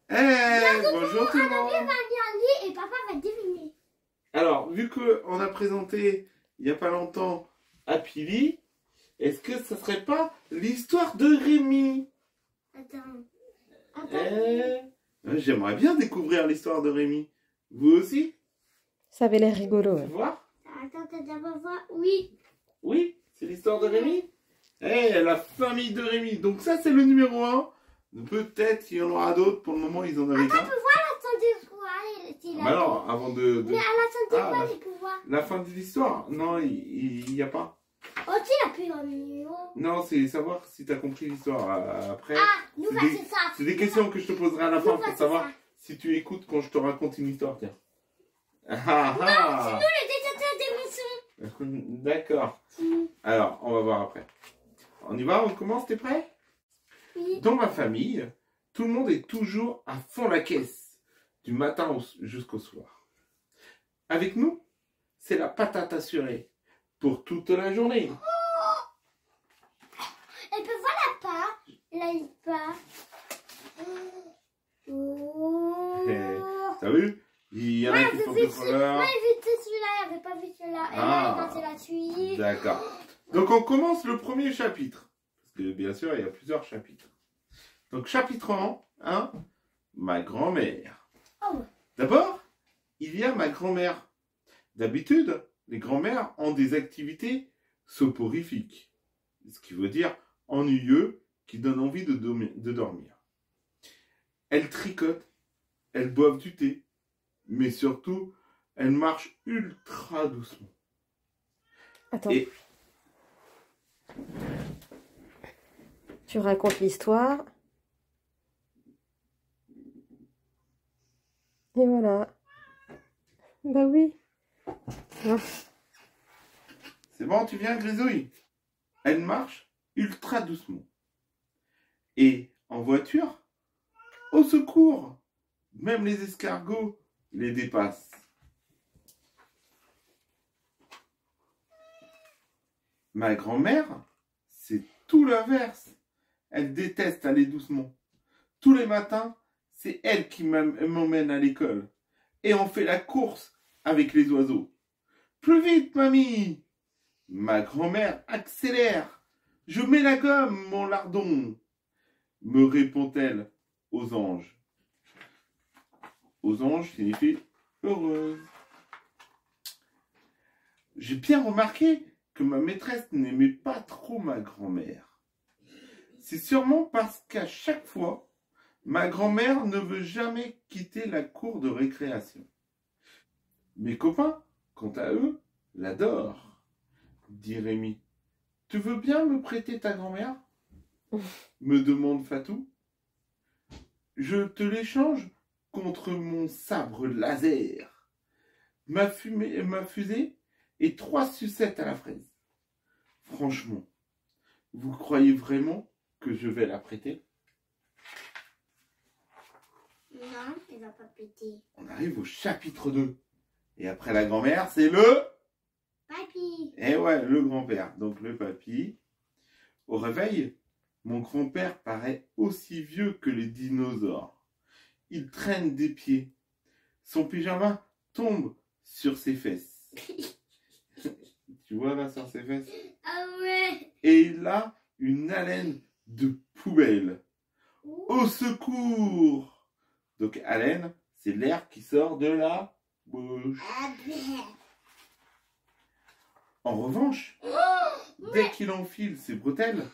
Bonjour tout le monde. Va regarder et papa va deviner. Alors, vu qu'on a présenté il n'y a pas longtemps Happy Lee, est-ce que ça serait pas l'histoire de Rémi? J'aimerais bien découvrir l'histoire de Rémi. Vous aussi? Ça avait l'air rigolo. Tu vois? Attends, d'abord voir. Oui. Oui, c'est l'histoire de Rémi. La famille de Rémi. Donc ça, c'est le numéro 1. Peut-être qu'il y en aura d'autres. Pour le moment, ils en avaient qu'un. On peut voir la fin de quoi Bah alors, avant de... Mais à la fin de quoi les pouvoirs? La fin de l'histoire? Non, il n'y a pas. Oh, tu l'as plus dans le numéro. Non, c'est savoir si tu as compris l'histoire. Après, nous c'est c'est ça. c'est des questions que je te poserai à la fin pour savoir si tu écoutes quand je te raconte une histoire. Tiens. Sinon, le détecteur d'émission. D'accord. Alors, on va voir après. On y va, on commence, t'es prêt? Oui. Dans ma famille, tout le monde est toujours à fond la caisse, du matin jusqu'au soir. Avec nous, c'est la patate assurée pour toute la journée. Elle peut voir la part. Là, il part. T'as vu? Il y en a qui sont de couleur. Moi, j'ai vu celui-là, il n'avait pas vu celui-là. Et là, c'est la suite. D'accord. Donc, on commence le premier chapitre. Parce que, bien sûr, il y a plusieurs chapitres. Donc, chapitre 1, ma grand-mère. Oh. D'abord, il y a ma grand-mère. D'habitude, les grand-mères ont des activités soporifiques. Ce qui veut dire ennuyeux, qui donne envie de dormir. Elles tricotent, elles boivent du thé, mais surtout, elles marchent ultra doucement. Attends. Et... Tu racontes l'histoire. Et voilà. Bah oui. Non. C'est bon, tu viens, Grisouille? Elle marche ultra doucement. Et en voiture, au secours, même les escargots les dépassent. Ma grand-mère, c'est tout l'inverse. Elle déteste aller doucement. Tous les matins, c'est elle qui m'emmène à l'école. Et on fait la course avec les oiseaux. Plus vite, mamie! Ma grand-mère accélère. Je mets la gomme, mon lardon, me répond-elle aux anges. Aux anges signifie heureuse. J'ai bien remarqué que ma maîtresse n'aimait pas trop ma grand-mère. C'est sûrement parce qu'à chaque fois, ma grand-mère ne veut jamais quitter la cour de récréation. Mes copains, quant à eux, l'adorent, dit Rémi. Tu veux bien me prêter ta grand-mère? Me demande Fatou. Je te l'échange contre mon sabre laser, ma fusée et 3 sucettes à la fraise. Franchement, vous croyez vraiment que je vais la prêter? Non, elle va pas péter. On arrive au chapitre 2. Et après la grand-mère, c'est le... Papy. Eh ouais, le grand-père. Donc le papy. Au réveil, mon grand-père paraît aussi vieux que les dinosaures. Il traîne des pieds. Son pyjama tombe sur ses fesses. Tu vois là sur ses fesses? Ah ouais. Et il a une haleine de poubelle. Au secours! Donc haleine, c'est l'air qui sort de la bouche. En revanche, dès qu'il enfile ses bretelles,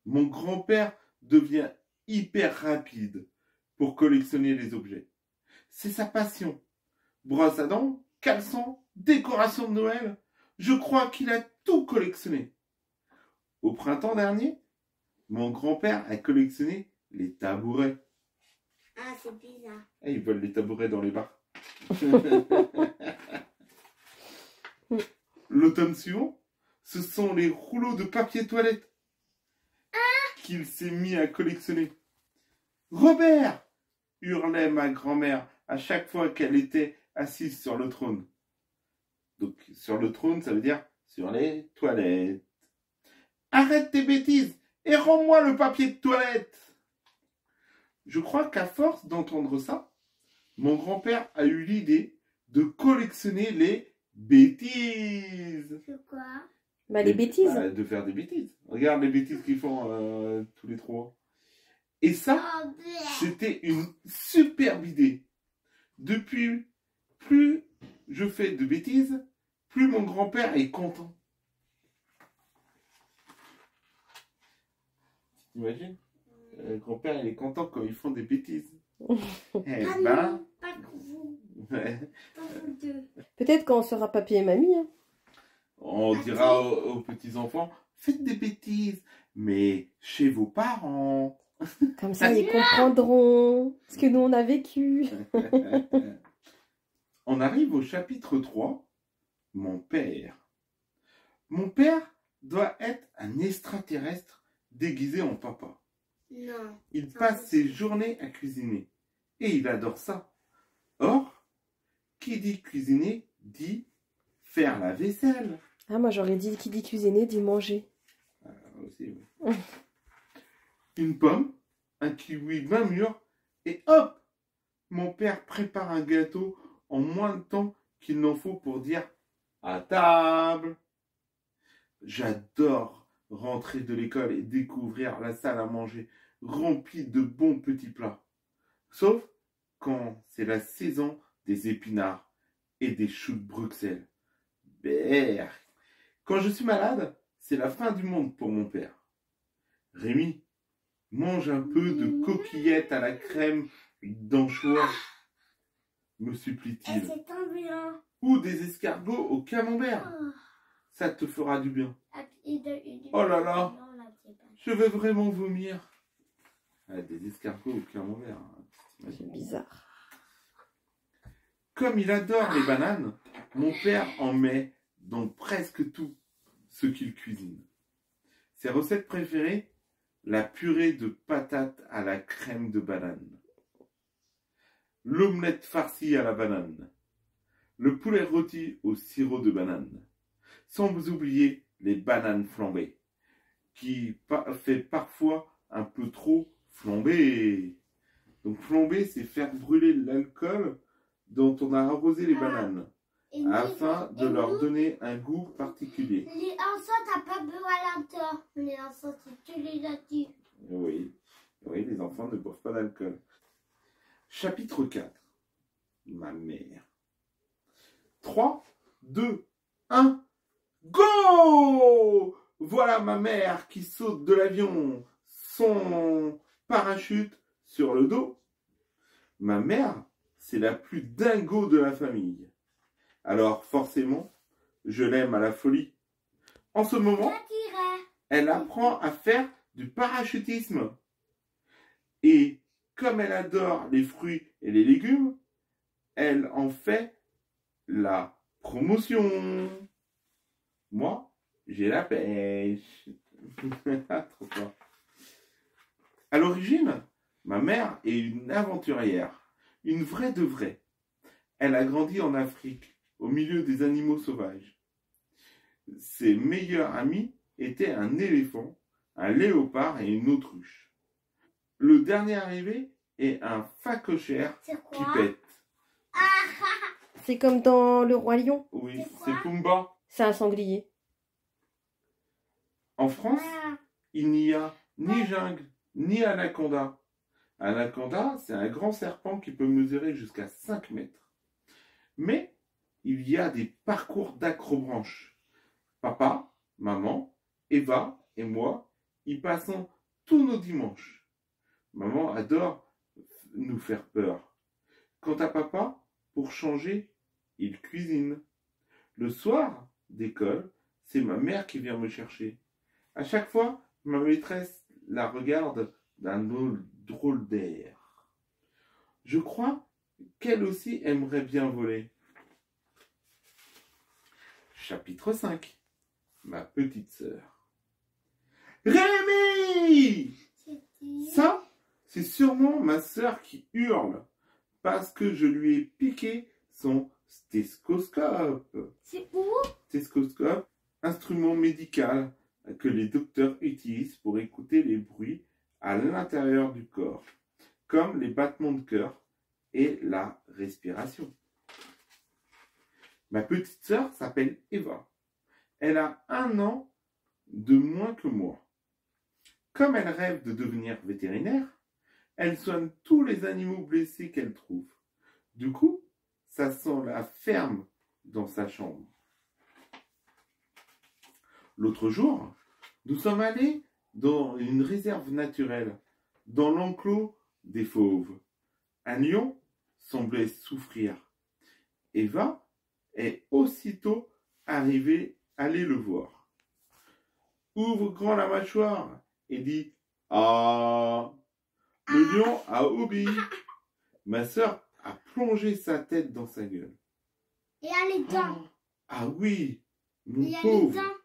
mon grand-père devient hyper rapide pour collectionner les objets. C'est sa passion. Brosse à dents, caleçon, décoration de Noël, je crois qu'il a tout collectionné. Au printemps dernier, mon grand-père a collectionné les tabourets. Ah, c'est bizarre. Et ils veulent les tabourets dans les bars. L'automne suivant, ce sont les rouleaux de papier toilette qu'il s'est mis à collectionner. Robert! Hurlait ma grand-mère à chaque fois qu'elle était assise sur le trône. Donc, sur le trône, ça veut dire sur les toilettes. Arrête tes bêtises et rends-moi le papier de toilette. Je crois qu'à force d'entendre ça, mon grand-père a eu l'idée de collectionner les bêtises. C'est quoi? Bah, les bêtises. De faire des bêtises. Regarde les bêtises qu'ils font tous les trois. Et ça, Oh, bleh. c'était une superbe idée. Depuis, plus je fais de bêtises, plus mon grand-père est content. T'imagines? Le grand-père, il est content quand ils font des bêtises. Eh Pas ben, nous, pas que vous, ouais. pas vous deux. Peut-être quand on sera papy et mamie. Hein. On dira aux petits-enfants, faites des bêtises, mais chez vos parents. Comme ça, ils comprendront ce que nous, on a vécu. On arrive au chapitre 3, mon père. Mon père doit être un extraterrestre déguisé en papa. Non. Il passe ses journées à cuisiner et il adore ça. Or, qui dit cuisiner dit faire la vaisselle. Ah, moi, j'aurais dit qui dit cuisiner dit manger. Aussi, oui. Une pomme, un kiwi bien mûr et hop, mon père prépare un gâteau en moins de temps qu'il n'en faut pour dire à table. J'adore rentrer de l'école et découvrir la salle à manger remplie de bons petits plats. Sauf quand c'est la saison des épinards et des choux de Bruxelles. Berk. Quand je suis malade, c'est la fin du monde pour mon père. Rémi, mange un peu de coquillettes à la crème d'anchois, me Et supplie-t-il. c'est tombé là. Ou des escargots au camembert. Oh. Ça te fera du bien. Il- Oh là là. Non, là, c'est pas. Je vais vraiment vomir. Ah, des escargots au camembert. Hein. C'est bizarre. Comme il adore les bananes, mon père en met dans presque tout ce qu'il cuisine. Ses recettes préférées, la purée de patates à la crème de banane, l'omelette farcie à la banane, le poulet rôti au sirop de banane, sans vous oublier les bananes flambées, qui fait parfois un peu trop flamber. Donc flamber, c'est faire brûler l'alcool dont on a arrosé les bananes, Et nous, afin de et leur nous, donner un goût particulier. Les enfants, t'as pas bu à l'intérieur. Les enfants, c'est que les adultes. Oui, oui, les enfants ne boivent pas d'alcool. Chapitre 4. Ma mère. 3, 2, 1, go! Voilà ma mère qui saute de l'avion, son parachute sur le dos. Ma mère, c'est la plus dingo de la famille. Alors forcément, je l'aime à la folie. En ce moment, Toi, t'irais. elle apprend à faire du parachutisme. Et comme elle adore les fruits et les légumes, elle en fait la promotion. Moi, j'ai la pêche. Trop fort. À l'origine, ma mère est une aventurière, une vraie de vraie. Elle a grandi en Afrique, au milieu des animaux sauvages. Ses meilleurs amis étaient un éléphant, un léopard et une autruche. Le dernier arrivé est un phacochère C'est qui quoi? pète. C'est comme dans Le Roi Lion. Oui, C'est quoi? c'est Pumba. C'est un sanglier. En France, Ah, il n'y a ni jungle, ni anaconda. Anaconda, c'est un grand serpent qui peut mesurer jusqu'à 5 mètres. Mais il y a des parcours d'acrobranche. Papa, maman, Eva et moi y passons tous nos dimanches. Maman adore nous faire peur. Quant à papa, pour changer, il cuisine. Le soir d'école, c'est ma mère qui vient me chercher. À chaque fois, ma maîtresse la regarde d'un drôle d'air. Je crois qu'elle aussi aimerait bien voler. Chapitre 5. Ma petite sœur. Rémi! c'est qui? Ça, c'est sûrement ma sœur qui hurle parce que je lui ai piqué son stéthoscope. C'est où? Stéthoscope, instrument médical que les docteurs utilisent pour écouter les bruits à l'intérieur du corps. comme les battements de cœur et la respiration. Ma petite sœur s'appelle Eva. Elle a 1 an de moins que moi. Comme elle rêve de devenir vétérinaire, elle soigne tous les animaux blessés qu'elle trouve. Du coup, ça sent la ferme dans sa chambre. L'autre jour, nous sommes allés dans une réserve naturelle, dans l'enclos des fauves. Un lion semblait souffrir. Eva est aussitôt allée le voir. Ouvre grand la mâchoire et dit « Ah !» Le lion a obéi. Ma sœur a plongé sa tête dans sa gueule. Et à les dents. Ah oui, mon Et à les pauvre, dents.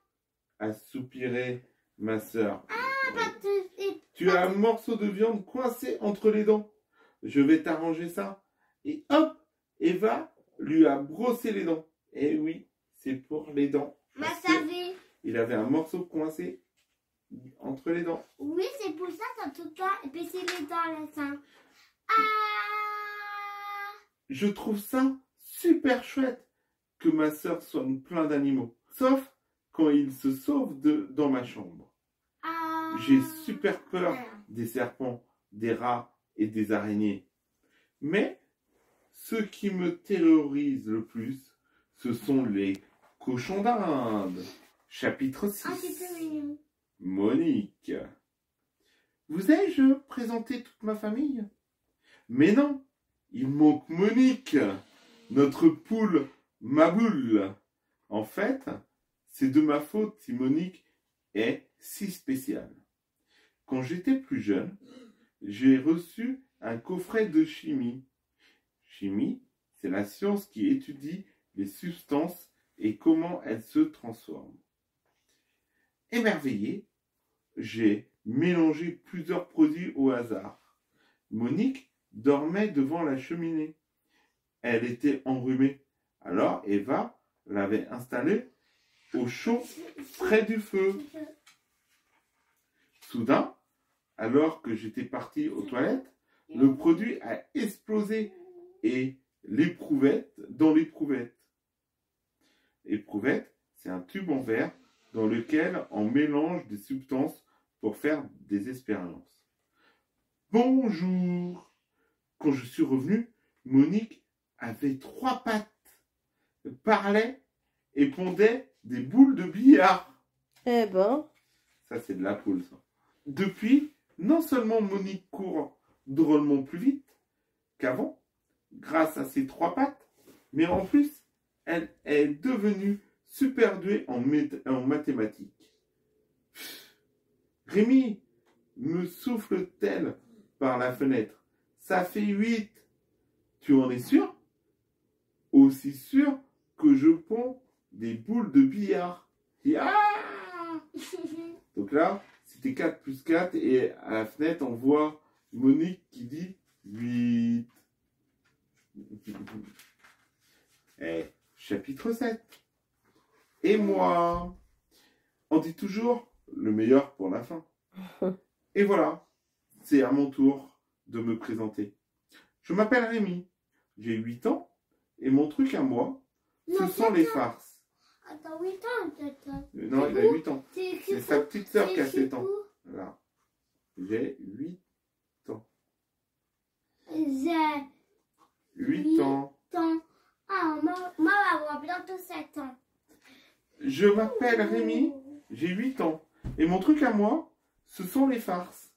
a soupiré ma sœur. Et Tu as un morceau de viande coincé entre les dents. Je vais t'arranger ça. Et hop, Eva lui a brossé les dents. Eh oui, c'est pour les dents. ma Parce que savée. il avait un morceau coincé entre les dents. Oui, c'est pour ça que tout le temps, et puis c'est les dents, là, ça. Ah! Je trouve ça super chouette que ma sœur soigne plein d'animaux. Sauf quand ils se sauvent dans ma chambre. Ah! J'ai super peur des serpents, des rats et des araignées. Mais ce qui me terrorise le plus, ce sont les cochons d'Inde. Chapitre 6. Ah, c'est plus mignon. Monique. Vous ai-je présenté toute ma famille? Mais non, il manque Monique, notre poule Maboule. En fait, c'est de ma faute si Monique est si spéciale. Quand j'étais plus jeune, j'ai reçu un coffret de chimie. Chimie, c'est la science qui étudie les substances et comment elles se transforment. Émerveillé, j'ai mélangé plusieurs produits au hasard. Monique dormait devant la cheminée. Elle était enrhumée. Alors Eva l'avait installée au chaud près du feu. Soudain, alors que j'étais parti aux toilettes, le produit a explosé et dans l'éprouvette. Éprouvette, c'est un tube en verre dans lequel on mélange des substances pour faire des expériences. Bonjour! Quand je suis revenu, Monique avait 3 pattes, parlait et pondait des boules de billard. Eh ben, Ça, c'est de la poule, ça. Depuis, non seulement Monique court drôlement plus vite qu'avant, grâce à ses 3 pattes, mais en plus, elle est devenue super douée en mathématiques. Rémi, me souffle-t-elle par la fenêtre. Ça fait 8. Tu en es sûr? Aussi sûr que je ponds des boules de billard. Ah! Donc là, c'était 4 plus 4 et à la fenêtre, on voit Monique qui dit 8. Et chapitre 7. Et moi, on dit toujours le meilleur pour la fin. Et voilà, c'est à mon tour de me présenter. Je m'appelle Rémi, j'ai 8 ans et mon truc à moi, ce sont les farces. Attends, 8 ans, peut-être. Non, il a 8 ans. C'est sa petite sœur qui a 7 ans. Voilà. J'ai 8 ans. J'ai 8 ans. Ah, moi, on va avoir bientôt 7 ans. Je m'appelle Rémi, j'ai 8 ans. Et mon truc à moi, ce sont les farces.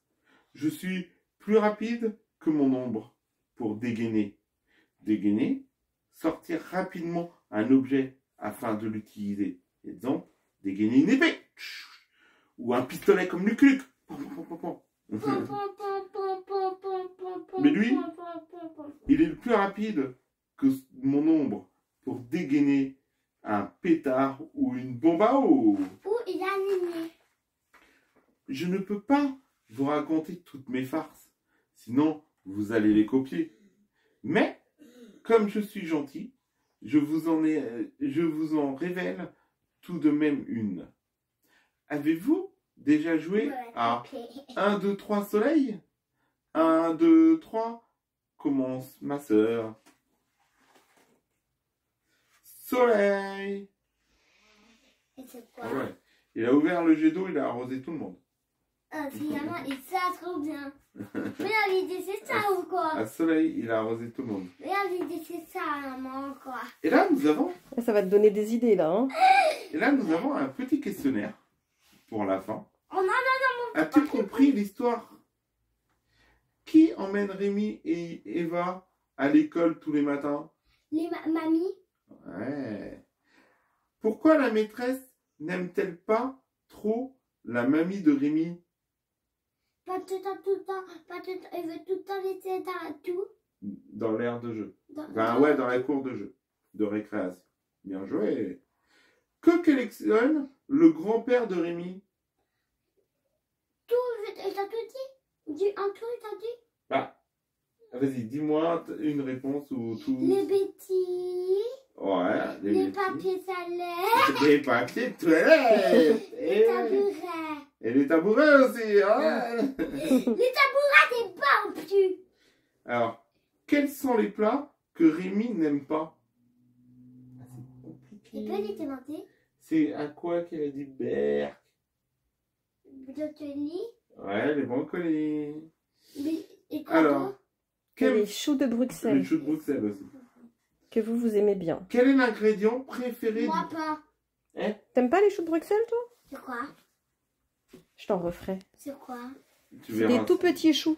Je suis plus rapide que mon ombre pour dégainer. Dégainer, sortir rapidement un objet afin de l'utiliser. Exemple, dégainer une épée. Ou un pistolet comme Luc Luc. Mais lui, il est le plus rapide que mon ombre pour dégainer un pétard ou une bombe à eau. Ou il a né. Je ne peux pas vous raconter toutes mes farces, sinon vous allez les copier. Mais, comme je suis gentil, je vous en révèle tout de même une. Avez-vous déjà joué à 1, 2, 3 soleil? 1, 2, 3. Commence, ma sœur. Soleil. Et c'est quoi? Ah ouais. Il a ouvert le jet d'eau, il a arrosé tout le monde. Ah, finalement, et ça, trop bien. Mais la vidéo, c'est ça ou quoi? À Soleil, il a arrosé tout le monde. Mais la vidéo, c'est ça, maman, quoi. Et là, nous avons, Ça va te donner des idées, là. Hein. un petit questionnaire pour la fin. Oh non, non, As-tu compris l'histoire? Qui emmène Rémi et Eva à l'école tous les matins? les mamies, Ouais. Pourquoi la maîtresse n'aime-t-elle pas trop la mamie de Rémi? pas tout le temps, pas tout le temps, elle veut tout le temps laisser dans tout. Dans l'aire de jeu. Dans Dans la cour de jeu, de récréation. Bien joué. Que collectionne le grand-père de Rémi? tout, il t'a tout dit. En tout, il t'a dit. Bah, vas-y, dis-moi une réponse ou tout. Les bêtises, Ouais, les papiers salaires, Les papiers de toilette. les tabourets. Et les tabourets aussi, hein. Les tabourets, c'est pas au-dessus. Alors, quels sont les plats que Rémi n'aime pas? Ah, c'est compliqué. Tu peux les demander? C'est à quoi qu'elle a dit Berk? Brocoli, Ouais, les brocolis. et quoi Alors, d'autre? Et les quel... choux de Les Bruxelles, choux de Bruxelles aussi. que vous aimez bien. Quel est l'ingrédient préféré Moi pas. T'aimes pas les choux de Bruxelles, toi? C'est quoi? Je t'en referai. C'est quoi? Tu C'est verras. des tout petits choux.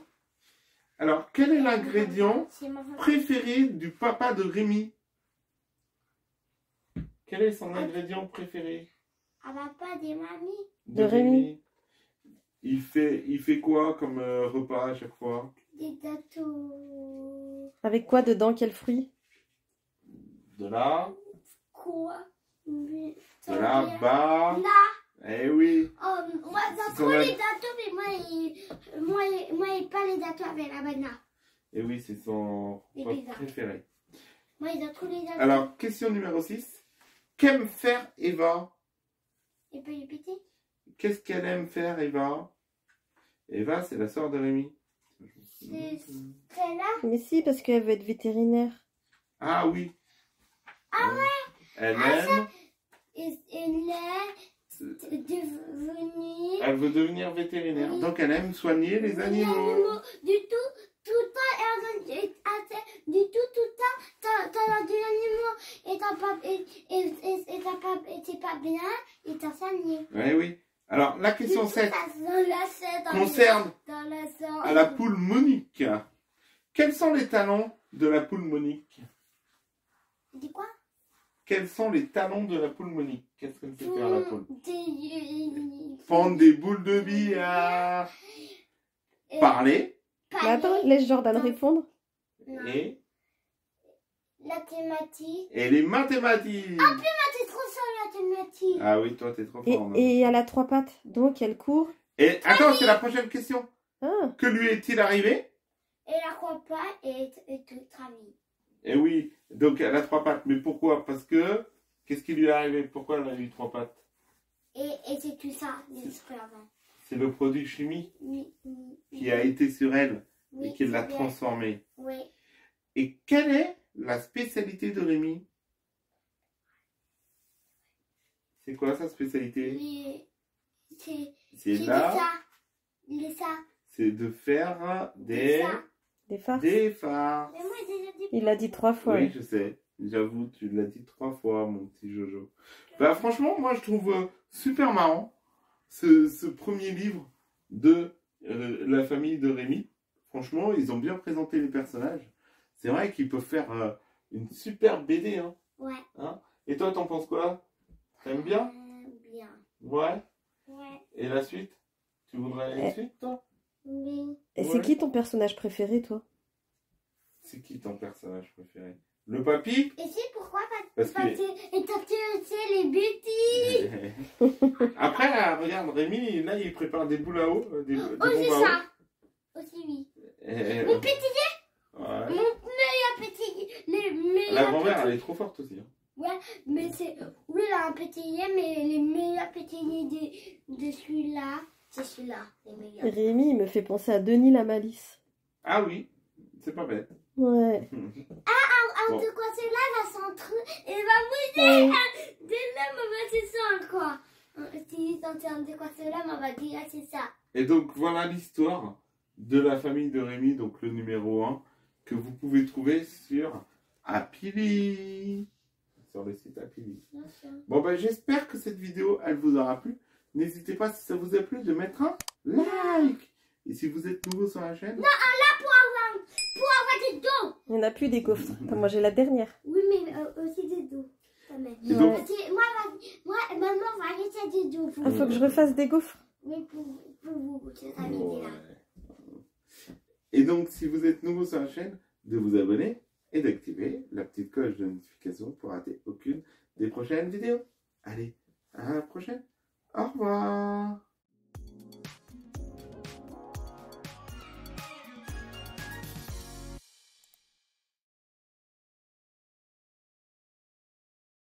Alors, quel est l'ingrédient C'est ma préféré du papa de Rémi? Quel est son ingrédient préféré Elle va pas des mamies. De Rémi. Il fait quoi comme repas à chaque fois? Des gâteaux. Avec quoi dedans? Quel fruit? De là, Quoi? de là-bas. Là. Eh oui. Oh, moi, C'est j'aime son trop ag- les gâteaux, mais moi, pas les gâteaux avec la banane. Eh oui, c'est son Et repas bizarre. préféré. Moi, ils ont trop les gâteaux. Alors, question numéro 6. Qu'aime faire Eva? Et puis les petits. Qu'est-ce qu'elle aime faire, Eva? Eva, c'est la sœur de Rémi. C'est là. Mais si, parce qu'elle veut être vétérinaire. Ah oui. Ah ouais. Elle Ah, aime. Et est devenue. Elle veut devenir vétérinaire. Oui. Donc elle aime soigner les animaux. Du tout le temps, du tout le temps, t'as des animaux et t'as pas, et t'es pas bien, et t'as soigné. Oui, oui. Alors, la question 7 Concerne concerne dans la sang. à la poule Monique. Quels sont les talents de la poule Monique? Dis quoi? Quels sont les talents de la poule Monique? Qu'est-ce qu'elle sait faire, la poule? Des... Prendre des boules de billard, parler Mais attends, laisse Jordan répondre. et La thématique. les mathématiques. Ah, t'es trop sur la thématique. Ah oui, toi, t'es trop fort. non. Et elle a 3 pattes, donc elle court. Et attends, c'est la prochaine question. Ah, Que lui est-il arrivé? Et la croix pas et tout travail. Eh oui, donc elle a 3 pattes. Mais pourquoi? Parce que, qu'est-ce qui lui est arrivé? Pourquoi elle a eu 3 pattes? Et c'est tout ça, les superbes. C'est le produit chimique Oui, qui a été sur elle oui, et qui l'a c'est bien. transformée. Oui. Et quelle est la spécialité de Rémi? C'est quoi sa spécialité? C'est là, c'est de faire des des farces. phares. Mais moi, j'ai déjà dit. Il l'a dit 3 fois. Oui, je sais. J'avoue, tu l'as dit 3 fois, mon petit Jojo. Bah, franchement, moi, je trouve super marrant ce premier livre de la famille de Rémi. Franchement, ils ont bien présenté les personnages. C'est vrai qu'ils peuvent faire une super BD. Hein. Ouais. Hein? Et toi, t'en penses quoi? T'aimes bien? Bien. Ouais. Ouais. Et la suite? Tu voudrais une suite, toi? Oui. Et Ouais. c'est qui ton personnage préféré, toi? C'est qui ton personnage préféré? Le papy? Et c'est pourquoi Parce que- et t'as tué les bêtises. Après, là, regarde, Rémi, là, il prépare des boules à eau. Des Oh, bombes c'est à eau. ça. Aussi, oui. Et- Mon pétillier. ouais. Mon meilleur pétillier. Les La meilleurs grand-mère, pétilliers. elle est trop forte aussi. Hein. Mais c'est. Oui, il a un pétillier, mais les meilleurs pétilliers de celui-là, c'est celui-là. Les meilleurs. Rémi, il me fait penser à Denis la Malice. Ah oui, c'est pas bête. Ouais. En Bon. tout cas, cela va s'entrer et va mouiller. Dès là, maman, c'est ça, quoi. Si t'entends de quoi cela, maman va dire, c'est ça. Et donc voilà l'histoire de la famille de Rémi, donc le numéro 1, que vous pouvez trouver sur Happily. Sur le site Happily. Bon ben j'espère que cette vidéo elle vous aura plu. N'hésitez pas si ça vous a plu de mettre un like. Et si vous êtes nouveau sur la chaîne. Non, là pour avoir des dos. Il n'y en a plus des gaufres. T'as mangé la dernière. Oui, mais aussi des dos. Et donc, Parce que moi, maman va laisser des dos. Il faut que je refasse des gaufres. Oui, pour vous, cette amie-là. ouais. Et donc si vous êtes nouveau sur la chaîne, de vous abonner et d'activer la petite cloche de notification pour rater aucune des prochaines vidéos. Allez, à la prochaine. Au revoir.